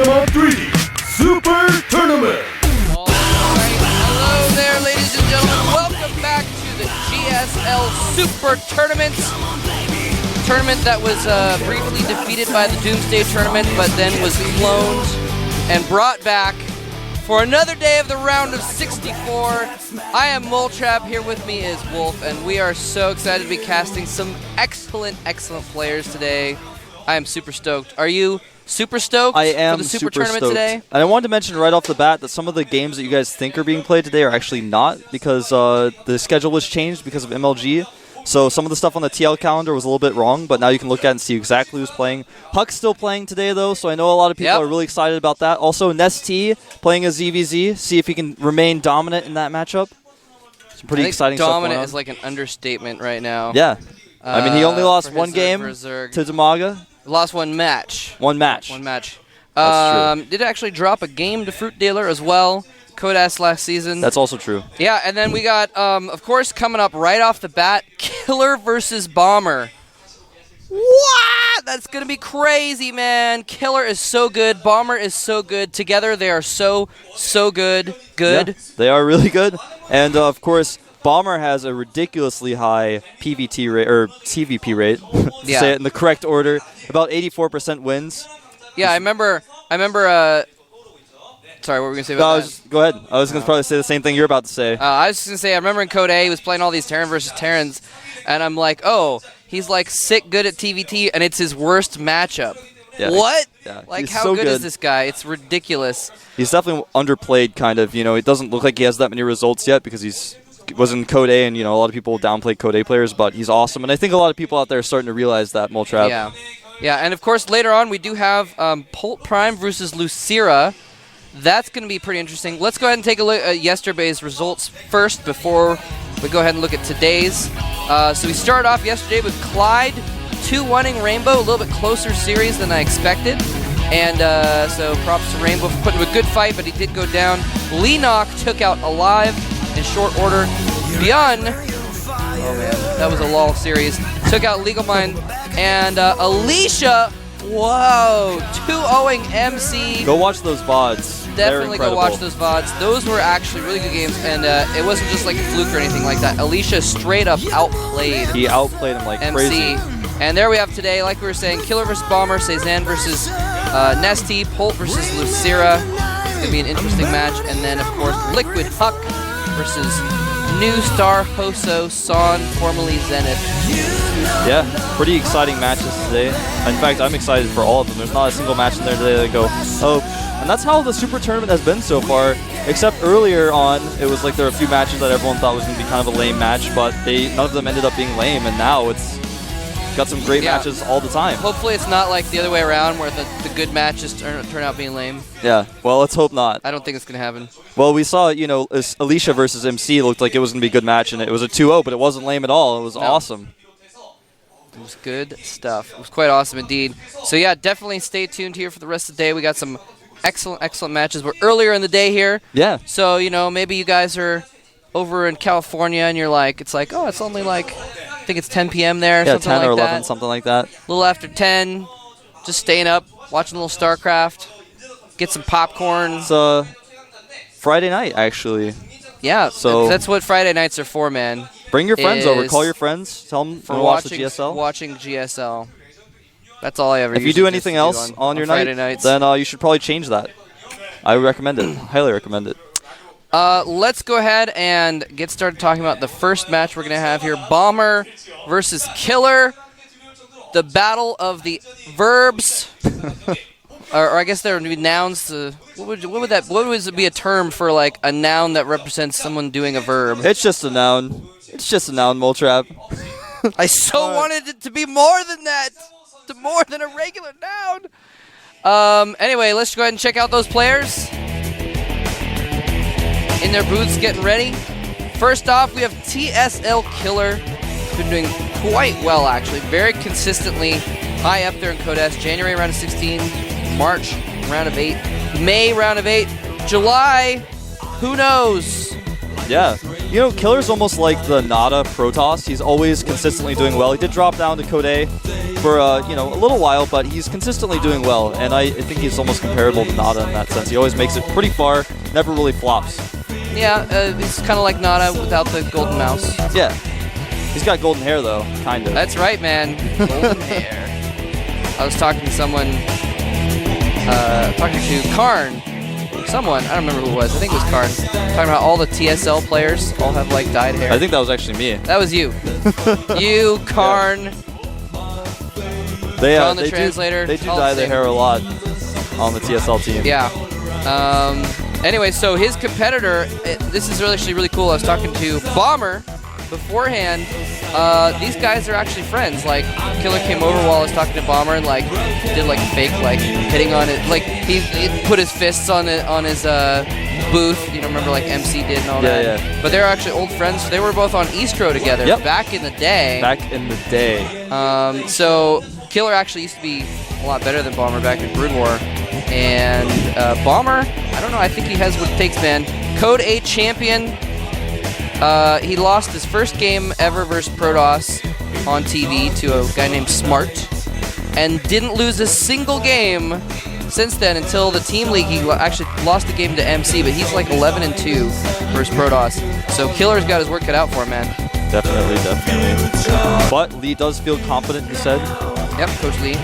Pokemon 3D Super Tournament. Alright, hello there ladies and gentlemen. Welcome back to the GSL Super Tournament. Tournament that was briefly defeated by the Doomsday Tournament, but then was cloned and brought back for another day of the round of 64. I am Moletrap, here with me is Wolf, and we are so excited to be casting some excellent players today. I am super stoked. Are you super stoked I am for the Super super Tournament stoked. today? And I wanted to mention right off the bat that some of the games that you guys think are being played today are actually not, because the schedule was changed because of MLG. So some of the stuff on the TL calendar was a little bit wrong, but now you can look at it and see exactly who's playing. Huck's still playing today, though, so I know a lot of people are really excited about that. Also, Nesty playing as ZVZ, see if he can remain dominant in that matchup. Some pretty exciting stuff going on. Dominant is like an understatement right now. Yeah. I mean, he only lost one game to Zerg. Damaga. Lost one match. One match. That's true. Did actually drop a game to Fruit Dealer as well. Codas last season. That's also true. Yeah, and then we got, of course, coming up right off the bat, Killer versus Bomber. What? That's going to be crazy, man. Killer is so good. Bomber is so good. Together, they are so good. Yeah, they are really good. And, of course, Bomber has a ridiculously high PVT rate, or TVP rate, to say it in the correct order. About 84% wins. Yeah, I remember. Sorry, what were we going to say about that? Go ahead. I was going to probably say the same thing you're about to say. I was just going to say, I remember in Code A, he was playing all these Terran versus Terrans, and I'm like, oh, he's like sick good at TVT, and it's his worst matchup. Yeah, what? Yeah, like, how good is this guy? It's ridiculous. He's definitely underplayed, kind of. You know, it doesn't look like he has that many results yet because was in Code A, and, you know, a lot of people downplay Code A players, but he's awesome. And I think a lot of people out there are starting to realize that, Moletrap. Yeah, and of course, later on, we do have Polt Prime versus Lucira. That's going to be pretty interesting. Let's go ahead and take a look at yesterday's results first before we go ahead and look at today's. So we started off yesterday with Clyde 2-1ing Rainbow, a little bit closer series than I expected. And so props to Rainbow for putting up a good fight, but he did go down. Leenock took out Alive in short order. Byun, oh man, that was a lull series, took out Legal Mind. And Alicia, whoa, 2-0ing MC. Go watch those VODs. Definitely go watch those VODs. Those were actually really good games, and it wasn't just like a fluke or anything like that. Alicia straight up outplayed. He outplayed him like MC. crazy. And there we have today, like we were saying, Killer versus Bomber, Cezanne versus Nesty, Polt versus Lucira. It's going to be an interesting match. And then, of course, Liquid Huck versus New Star Hoso, Son, formerly Zenith. Yeah, pretty exciting matches today. In fact, I'm excited for all of them. There's not a single match in there today that I go, oh. And that's how the Super Tournament has been so far, except earlier on, it was like there were a few matches that everyone thought was going to be kind of a lame match, but none of them ended up being lame, and now it's got some great matches all the time. Hopefully it's not like the other way around where the good matches turn out being lame. Yeah, well, let's hope not. I don't think it's going to happen. Well, we saw, you know, Alicia versus MC looked like it was going to be a good match, and it was a 2-0, but it wasn't lame at all. It was awesome. It was good stuff. It was quite awesome indeed. So yeah, definitely stay tuned here for the rest of the day. We got some excellent matches. We're earlier in the day here. Yeah. So, you know, maybe you guys are over in California and you're like, it's like, oh, it's only like, I think it's 10 p.m. there. Yeah, something 10 like or 11, that. something like that. A little after 10, just staying up, watching a little Starcraft, get some popcorn. It's Friday night, actually. Yeah, so that's what Friday nights are for, man. Bring your friends over. Call your friends. Tell them to watch the GSL. Watching GSL. That's all I ever. If you do anything else on your night, then you should probably change that. I recommend it. Highly recommend it. Let's go ahead and get started talking about the first match we're going to have here. Bomber versus Killer. The battle of the verbs. or I guess there would be nouns. What would be a term for like a noun that represents someone doing a verb? It's just a noun. It's just a noun, Moletrap. I so wanted it to be more than that. To more than a regular noun. Anyway, let's go ahead and check out those players. In their booths, getting ready. First off, we have TSL Killer. Been doing quite well, actually. Very consistently high up there in Codas. January round of 16, March round of 8, May round of 8, July, who knows? Yeah. You know, Killer's almost like the Nada Protoss. He's always consistently doing well. He did drop down to Code A, for you know, a little while, but he's consistently doing well, and I think he's almost comparable to Nada in that sense. He always makes it pretty far, never really flops. Yeah, he's kind of like Nada without the golden mouse. Yeah. He's got golden hair, though, kind of. That's right, man. Golden hair. I was talking to someone, talking to Karn. Someone, I don't remember who it was. I think it was Karn. Talking about all the TSL players all have like dyed hair. I think that was actually me. That was you. You, Karn. They, John the they translator. They do all dye the their same. hair a lot on the TSL team. Yeah. Anyway, so his competitor, this is actually really cool. I was talking to Bomber beforehand. These guys are actually friends. Like, Killer came over while I was talking to Bomber and like did like fake like hitting on it. Like he put his fists on his booth. You know, remember like MC did and all that. Yeah. But they're actually old friends. They were both on Eastro together back in the day. Back in the day. So Killer actually used to be a lot better than Bomber back in Brood War. And Bomber, I don't know, I think he has what it takes, man. Code 8 champion. He lost his first game ever versus Protoss on TV to a guy named Smart. And didn't lose a single game since then until the Team League. He actually lost the game to MC, but he's like 11-2 versus Protoss. So Killer's got his work cut out for him, man. Definitely, definitely. But Lee does feel confident, he said. Yep, Coach Lee.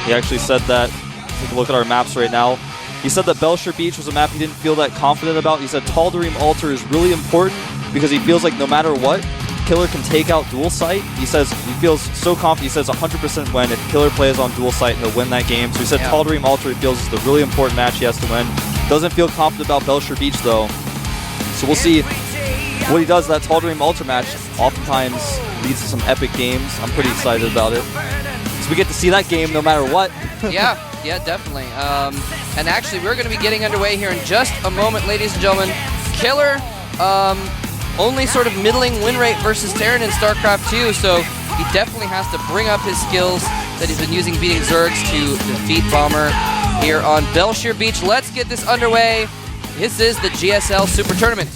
He actually said that. Take a look at our maps right now. He said that Belshire Beach was a map he didn't feel that confident about. He said Tal'Darim Altar is really important because he feels like no matter what, Killer can take out dual sight. He says he feels so confident. He says 100% win. If Killer plays on dual sight, he'll win that game. So he said Tal'Darim Altar he feels is the really important match he has to win. Doesn't feel confident about Belshire Beach though. So we'll see what he does. That Tal'Darim Altar match oftentimes leads to some epic games. I'm pretty excited about it. So we get to see that game no matter what. Yeah, definitely. And actually, we're going to be getting underway here in just a moment, ladies and gentlemen. Killer, only sort of middling win rate versus Terran in StarCraft 2, so he definitely has to bring up his skills that he's been using beating Zergs to defeat Bomber here on Belshire Beach. Let's get this underway. This is the GSL Super Tournament.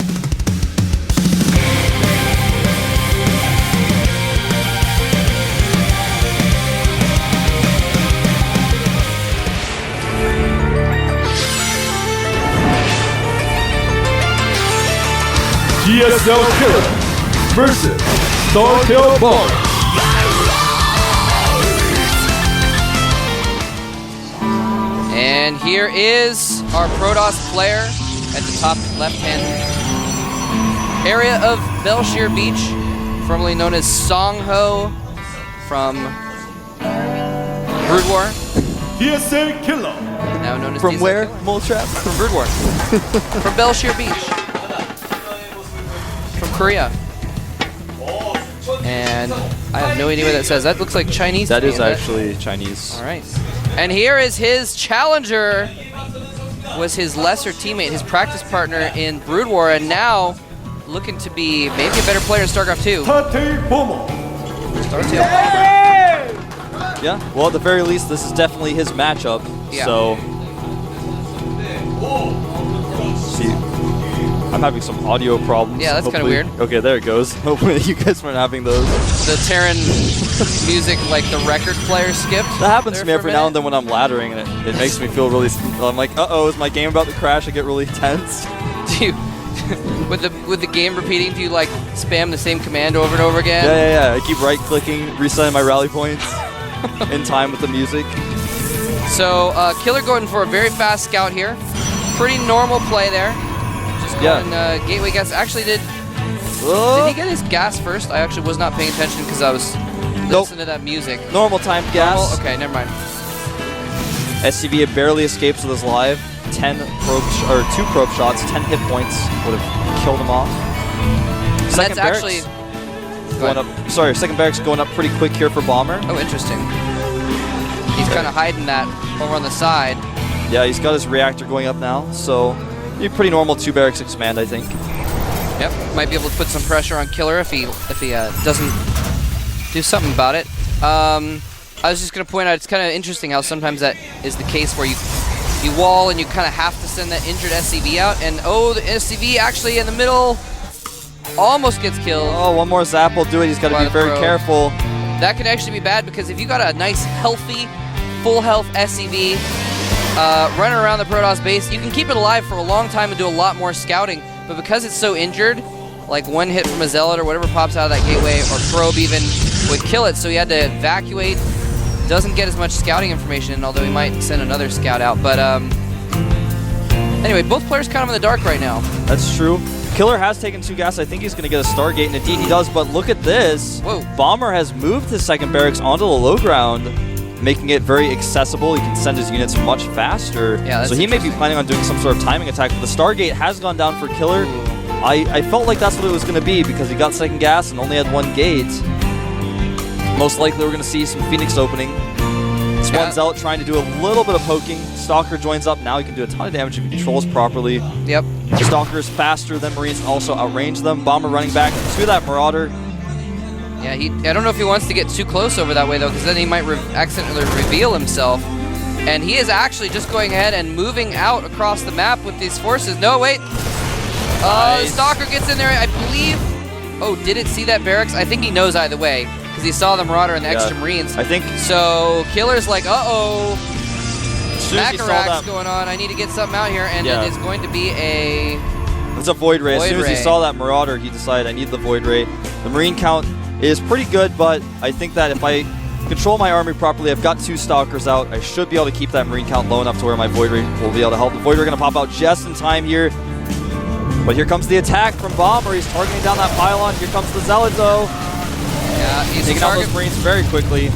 GSL Killer versus Startail Bomber. And here is our Protoss player at the top left-hand area of Belshire Beach, formerly known as Songho from Brood War. GSL Killer. Now known as From GSL where, Killer. Moletrap? From Brood War. From Belshire Beach. From Korea. And I have no idea what that says. That looks like Chinese. That to me, is actually Chinese. All right. And here is his challenger. Was his lesser teammate, his practice partner in Brood War, and now looking to be maybe a better player in StarCraft 2. Tate Bomo. Yeah, well, at the very least, this is definitely his matchup. Yeah. So, see, I'm having some audio problems. Yeah, that's kinda Hopefully- weird. Okay, there it goes. Hopefully you guys weren't having those. The Terran music, like the record player skipped. That happens there to me for a every now and minute. then when I'm laddering, and it makes me feel really. I'm like, uh-oh, is my game about to crash? I get really tense. Do you, with the game repeating, do you like spam the same command over and over again? Yeah. I keep right-clicking, resetting my rally points in time with the music. So Killer going for a very fast scout here. Pretty normal play there. Just going gateway gas. Actually, did he get his gas first? I actually was not paying attention because I was listening to that music. Normal time gas. Normal? Okay, never mind. SCV barely escapes with his live. 2 probe shots, 10 hit points would have killed him off. That's actually going up. Sorry, second barracks going up pretty quick here for Bomber. Oh, interesting. He's kind of hiding that over on the side. Yeah, he's got his reactor going up now, so be pretty normal 2 barracks expand, I think. Yep, might be able to put some pressure on Killer if he doesn't do something about it. I was just gonna point out it's kind of interesting how sometimes that is the case where you wall and you kind of have to send that injured SCV out, and oh, the SCV actually in the middle almost gets killed. Oh, one more zap will do it. He's got to By be the very pro. careful. that can actually be bad because if you got a nice, healthy, full health SCV running around the Protoss base, you can keep it alive for a long time and do a lot more scouting. But because it's so injured, like one hit from a Zealot or whatever pops out of that gateway, or Probe even, would kill it. So he had to evacuate. Doesn't get as much scouting information, although he might send another scout out. But anyway, both players kind of in the dark right now. That's true. Killer has taken 2 gas. I think he's going to get a Stargate, and indeed he does. But look at this. Whoa. Bomber has moved his second barracks onto the low ground, making it very accessible. He can send his units much faster. Yeah, that's so he may be planning on doing some sort of timing attack. But the Stargate has gone down for Killer. Ooh. I felt like that's what it was going to be because he got second gas and only had 1 gate. Most likely we're going to see some Phoenix opening. This one Zealot trying to do a little bit of poking. Stalker joins up. Now he can do a ton of damage if he controls properly. Yep. Stalker is faster than Marines, also outrange them. Bomber running back to that Marauder. Yeah, I don't know if he wants to get too close over that way, though, because then he might accidentally reveal himself. And he is actually just going ahead and moving out across the map with these forces. No, wait. Nice. Stalker gets in there, I believe. Oh, did it see that barracks? I think he knows either way, because he saw the Marauder and the extra Marines. I think so. Killer's like, uh-oh. as soon as he saw that, going on. I need to get something out here, and it is going to be a... It's a Void Ray. As soon as he saw that Marauder, he decided, I need the Void Ray. The Marine count is pretty good, but I think that if I control my army properly, I've got 2 Stalkers out, I should be able to keep that Marine count low enough to where my Void Ray will be able to help. The Void Ray going to pop out just in time here. But here comes the attack from Bomber. He's targeting down that pylon. Here comes the Zealot, though. Yeah, he's taking out those Marines very quickly.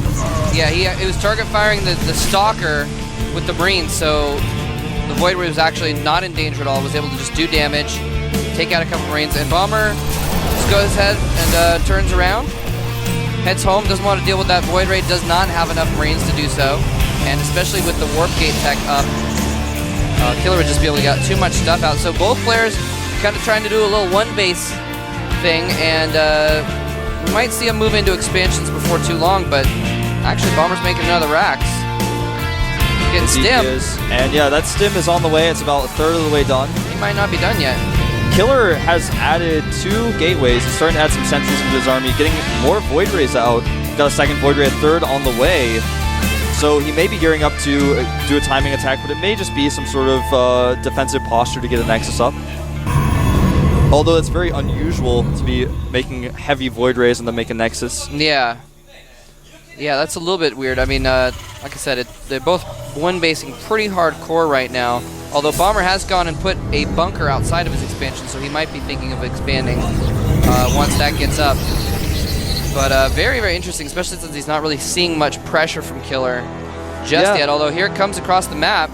Yeah, it was target firing the Stalker with the Marines, so the Void Ray was actually not in danger at all. Was able to just do damage, take out a couple Marines, and Bomber just goes ahead and turns around, heads home. Doesn't want to deal with that Void Ray. Does not have enough Marines to do so, and especially with the Warp Gate tech up, Killer would just be able to get too much stuff out. So both players kind of trying to do a little one base thing, and we might see him move into expansions before too long, but actually Bomber's making another racks. Getting stim. And yeah, that stim is on the way. It's about a third of the way done. He might not be done yet. Killer has added 2 gateways. He's starting to add some sentries into his army, getting more Void Rays out. Got a second Void Ray, a third on the way. So he may be gearing up to do a timing attack, but it may just be some sort of defensive posture to get a Nexus up. Although it's very unusual to be making heavy Void Rays and then make a Nexus. Yeah. Yeah, that's a little bit weird. I mean, like I said, they're both one-basing pretty hardcore right now. Although Bomber has gone and put a bunker outside of his expansion, so he might be thinking of expanding once that gets up. But very, very interesting, especially since he's not really seeing much pressure from Killer just yet. Although here it comes across the map.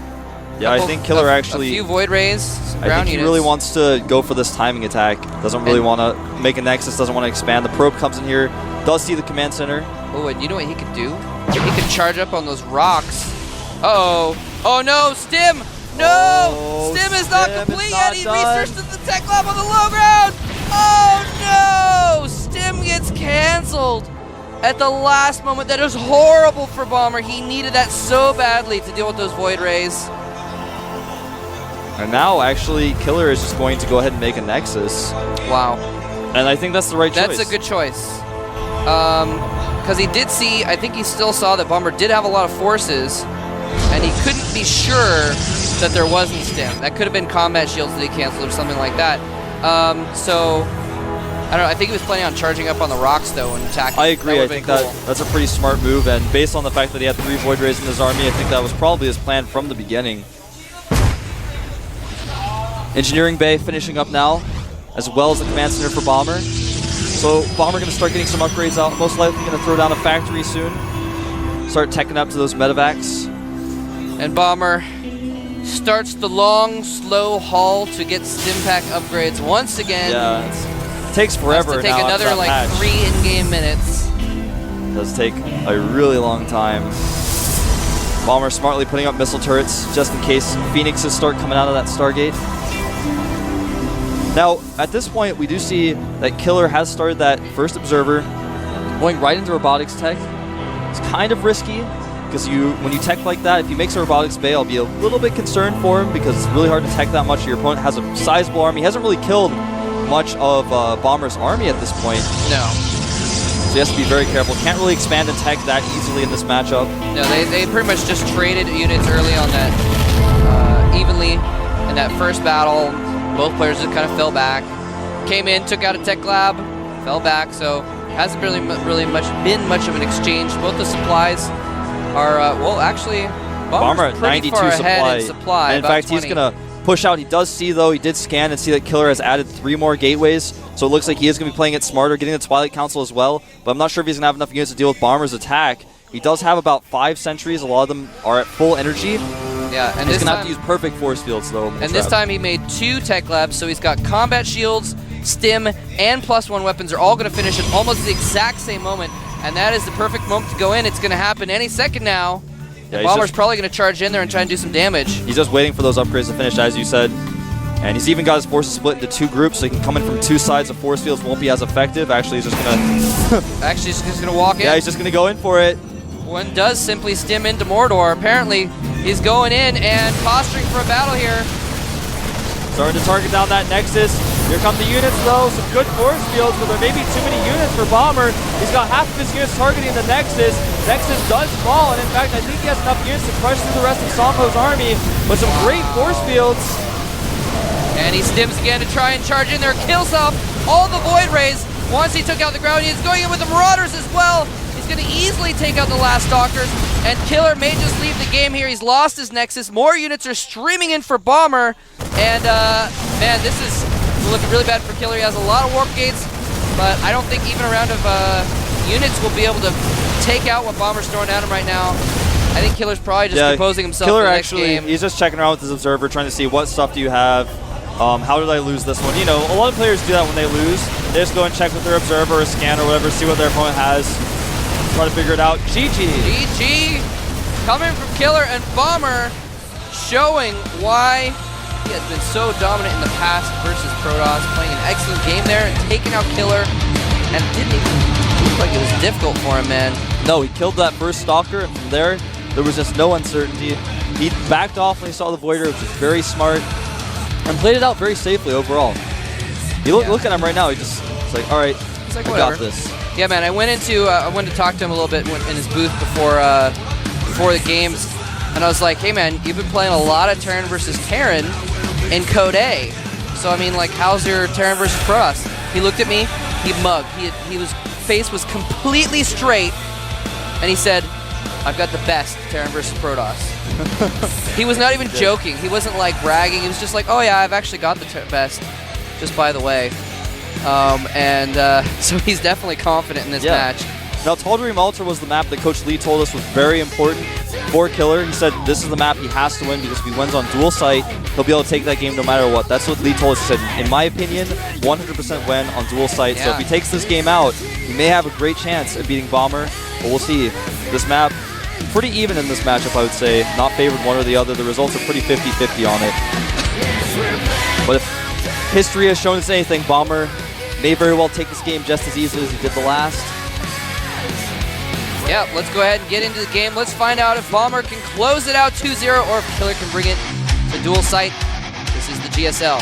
Yeah, I think Killer actually... A few Void Rays, some ground I think he units. really wants to go for this timing attack. Doesn't really want to make a Nexus, doesn't want to expand. The Probe comes in here, does see the command center. Oh, and you know what he could do? He could charge up on those rocks. Uh-oh. Oh, no, Stim! No! Oh, Stim is not complete yet! He done. researched the tech lab on the low ground! Oh, no! Stim gets canceled at the last moment. That is horrible for Bomber. He needed that so badly to deal with those Void Rays. And now, actually, Killer is just going to go ahead and make a Nexus. Wow. And I think that's the right choice. That's a good choice. Because he did see, I think he still saw that Bomber did have a lot of forces, and he couldn't be sure that there wasn't Stim. That could have been combat shields that he canceled or something like that. So, I don't know, I think he was planning on charging up on the rocks, though, and attacking. I agree. I think cool. that's a pretty smart move, and based on the fact that he had 3 Void Rays in his army, I think that was probably his plan from the beginning. Engineering Bay finishing up now, as well as the command center for Bomber. So Bomber going to start getting some upgrades out. Most likely going to throw down a factory soon. Start teching up to those medevacs. And Bomber starts the long, slow haul to get Stimpack upgrades once again. Yeah, it takes forever to take now another like patch. 3 in-game minutes. It does take a really long time. Bomber smartly putting up missile turrets just in case Phoenixes start coming out of that Stargate. Now, at this point, we do see that Killer has started that first observer, going right into robotics tech. It's kind of risky, because when you tech like that, if he makes a robotics bay, I'll be a little bit concerned for him, because it's really hard to tech that much. Your opponent has a sizable army. He hasn't really killed much of Bomber's army at this point. No. So he has to be very careful. Can't really expand and tech that easily in this matchup. No, they pretty much just traded units early on that evenly in that first battle. Both players just kind of fell back. Came in, took out a tech lab, fell back. So hasn't really been much of an exchange. Both the supplies are well, actually, Bomber at pretty 92 far ahead in supply. supply. And in fact, he's gonna push out. He does see though. He did scan and see that Killer has added 3 more gateways. So it looks like he is going to be playing it smarter, getting the Twilight Council as well. But I'm not sure if he's going to have enough units to deal with Bomber's attack. He does have about 5 sentries. A lot of them are at full energy. Yeah, and he's this going to have time, to use perfect force fields though. and this time he made 2 tech labs, so he's got combat shields, stim, and +1 weapons are all going to finish at almost the exact same moment. And that is the perfect moment to go in. It's going to happen any second now. Yeah, Bomber's probably going to charge in there and try and do some damage. He's just waiting for those upgrades to finish, as you said. And he's even got his forces split into 2 groups, so he can come in from 2 sides. The force fields won't be as effective. Actually, he's just gonna. Actually, he's just gonna walk in. Yeah, he's just gonna go in for it. One does simply stim into Mordor. Apparently, he's going in and posturing for a battle here. Starting to target down that Nexus. Here come the units, though. Some good force fields, but there may be too many units for Bomber. He's got half of his units targeting the Nexus. Nexus does fall, and in fact, I think he has enough units to crush through the rest of Sampo's army. But some great force fields. And he stims again to try and charge in there. Kills off all the Void Rays. Once he took out the ground, he's going in with the Marauders as well. He's going to easily take out the last Stalkers. And Killer may just leave the game here. He's lost his Nexus. More units are streaming in for Bomber. And, man, this is looking really bad for Killer. He has a lot of Warp Gates, but I don't think even a round of units will be able to take out what Bomber's throwing at him right now. I think Killer's probably just composing himself Killer for the next actually, game. he's just checking around with his observer, trying to see what stuff do you have. How did I lose this one? You know, a lot of players do that when they lose. They just go and check with their observer or scan or whatever, see what their opponent has, try to figure it out. GG. GG coming from Killer, and Bomber showing why he has been so dominant in the past versus Protoss, playing an excellent game there and taking out Killer, and it didn't even look like it was difficult for him, man. No, he killed that first Stalker, and from there was just no uncertainty. He backed off when he saw the Voider, which was very smart, and played it out very safely overall. You look at him right now, he's like, all right, He's like, I whatever. got this. Yeah, man, I went to talk to him a little bit in his booth before the games, and I was like, hey man, you've been playing a lot of Terran versus Terran in Code A. So I mean, like, how's your Terran versus Protoss? He looked at me, he mugged. His face was completely straight, and he said, I've got the best Terran versus Protoss. He was not even joking. He wasn't like bragging. He was just like, oh yeah, I've actually got the best, just by the way. So he's definitely confident in this match. Now, Tal'Darim Altar was the map that Coach Lee told us was very important for Killer. He said this is the map he has to win because if he wins on dual site, he'll be able to take that game no matter what. That's what Lee told us. He said, in my opinion, 100% win on dual site. Yeah. So if he takes this game out, he may have a great chance at beating Bomber, but we'll see. This map, pretty even in this matchup, I would say. Not favored one or the other. The results are pretty 50-50 on it. But if history has shown us anything, Bomber may very well take this game just as easily as he did the last. Yeah, let's go ahead and get into the game. Let's find out if Bomber can close it out 2-0 or if Killer can bring it to dual site. This is the GSL.